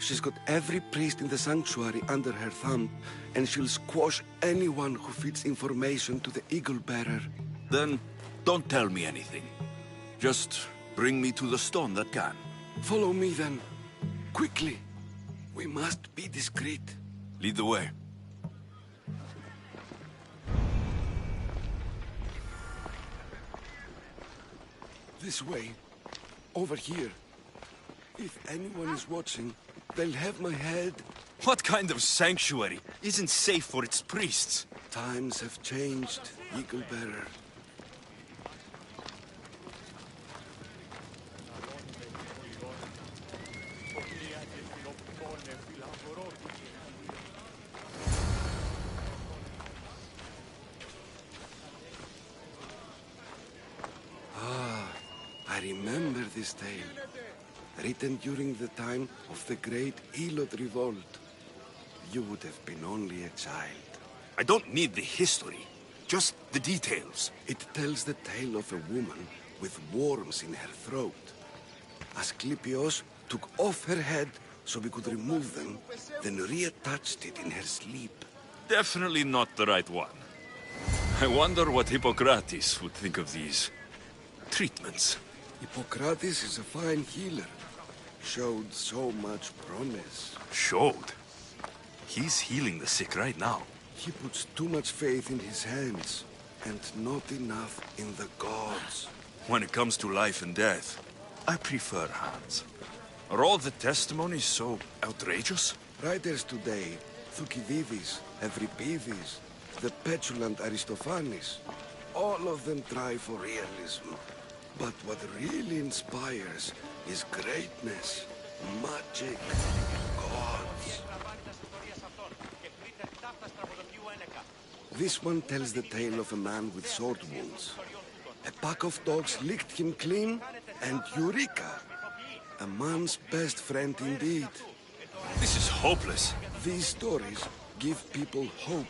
She's got every priest in the sanctuary under her thumb, and she'll squash anyone who feeds information to the Eagle Bearer. Then, don't tell me anything. Just bring me to the stone that can. Follow me then. Quickly. We must be discreet. Lead the way. This way. Over here. If anyone is watching, they'll have my head. What kind of sanctuary isn't safe for its priests? Times have changed, Eagle Bearer. I remember this tale, written during the time of the Great Elot Revolt. You would have been only a child. I don't need the history, just the details. It tells the tale of a woman with worms in her throat. Asclepios took off her head so we could remove them, then reattached it in her sleep. Definitely not the right one. I wonder what Hippocrates would think of these treatments. Hippocrates is a fine healer. Showed so much promise. Showed? He's healing the sick right now. He puts too much faith in his hands, and not enough in the gods. When it comes to life and death, I prefer hands. Are all the testimonies so outrageous? Writers today, Thucydides, Euripides, the petulant Aristophanes, all of them try for realism. But what really inspires is greatness, magic, gods. This one tells the tale of a man with sword wounds. A pack of dogs licked him clean, and Eureka! A man's best friend indeed. This is hopeless. These stories give people hope,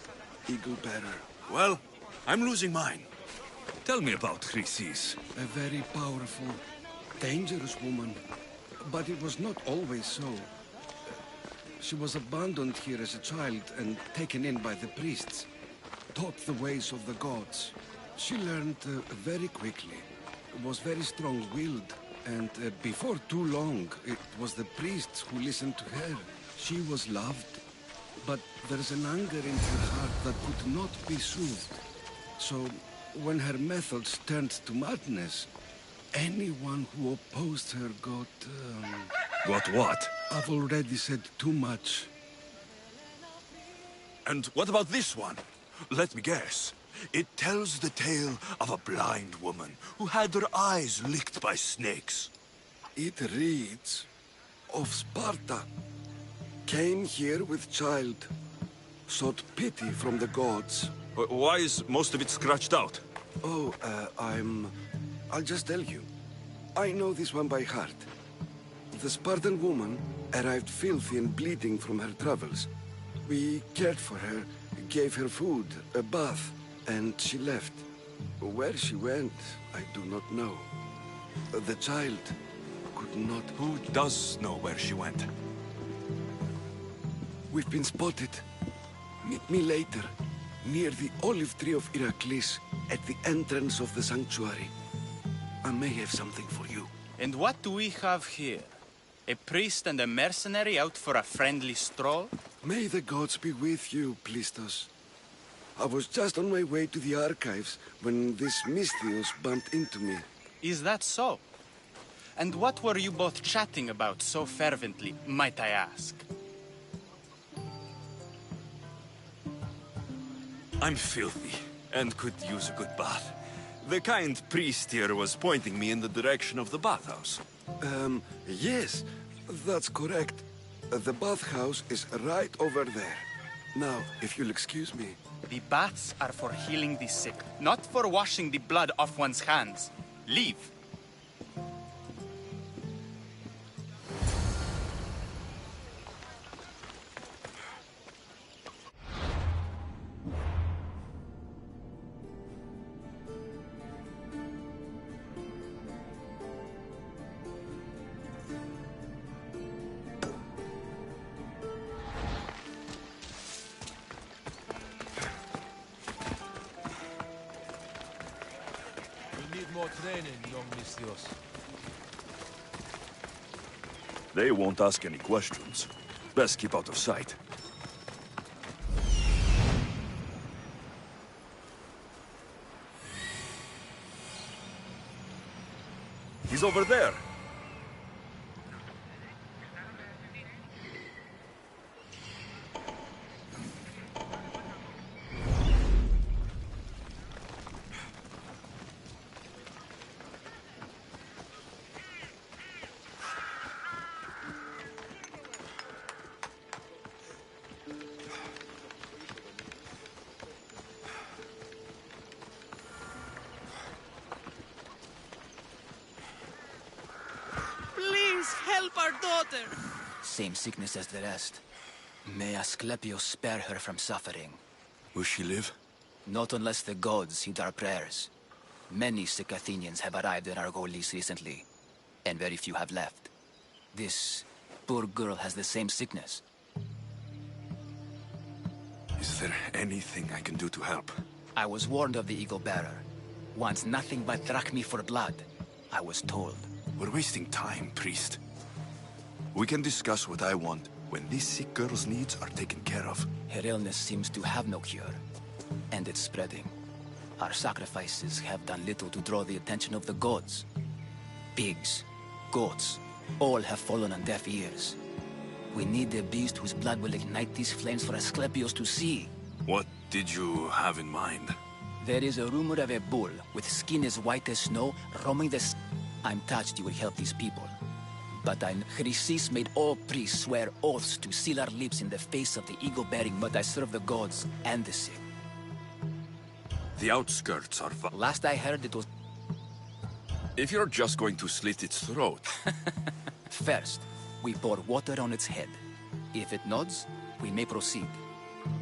Eagle Bearer. Well, I'm losing mine. Tell me about Chrysis. A very powerful, dangerous woman. But it was not always so. She was abandoned here as a child and taken in by the priests. Taught the ways of the gods. She learned very quickly. Was very strong-willed. And before too long, it was the priests who listened to her. She was loved. But there's an anger in her heart that could not be soothed. So, when her methods turned to madness, anyone who opposed her got... Got what? I've already said too much. And what about this one? Let me guess. It tells the tale of a blind woman who had her eyes licked by snakes. It reads of Sparta. Came here with child. Sought pity from the gods. Why is most of it scratched out? Oh, I'll just tell you. I know this one by heart. The Spartan woman arrived filthy and bleeding from her travels. We cared for her, gave her food, a bath, and she left. Where she went, I do not know. The child could not... Who does know where she went? We've been spotted. Meet me later, near the olive tree of Iraklis, at the entrance of the sanctuary. I may have something for you. And what do we have here? A priest and a mercenary out for a friendly stroll? May the gods be with you, Plistos. I was just on my way to the archives when this Misthios bumped into me. Is that so? And what were you both chatting about so fervently, might I ask? I'm filthy, and could use a good bath. The kind priest here was pointing me in the direction of the bathhouse. Yes, that's correct. The bathhouse is right over there. Now, if you'll excuse me. The baths are for healing the sick, not for washing the blood off one's hands. Leave. They won't ask any questions. Best keep out of sight. He's over there. Help our daughter! Same sickness as the rest. May Asclepius spare her from suffering. Will she live? Not unless the gods heed our prayers. Many sick Athenians have arrived in Argolis recently, and very few have left. This poor girl has the same sickness. Is there anything I can do to help? I was warned of the Eagle Bearer. Wants nothing but drachmi for blood, I was told. We're wasting time, priest. We can discuss what I want when this sick girl's needs are taken care of. Her illness seems to have no cure, and it's spreading. Our sacrifices have done little to draw the attention of the gods. Pigs, goats, all have fallen on deaf ears. We need a beast whose blood will ignite these flames for Asclepius to see. What did you have in mind? There is a rumor of a bull with skin as white as snow roaming the... I'm touched you will help these people. But Chrysis made all priests swear oaths to seal our lips in the face of the eagle-bearing, but I serve the gods and the sick. The outskirts are... Last I heard it was... If you're just going to slit its throat... First, we pour water on its head. If it nods, we may proceed. Go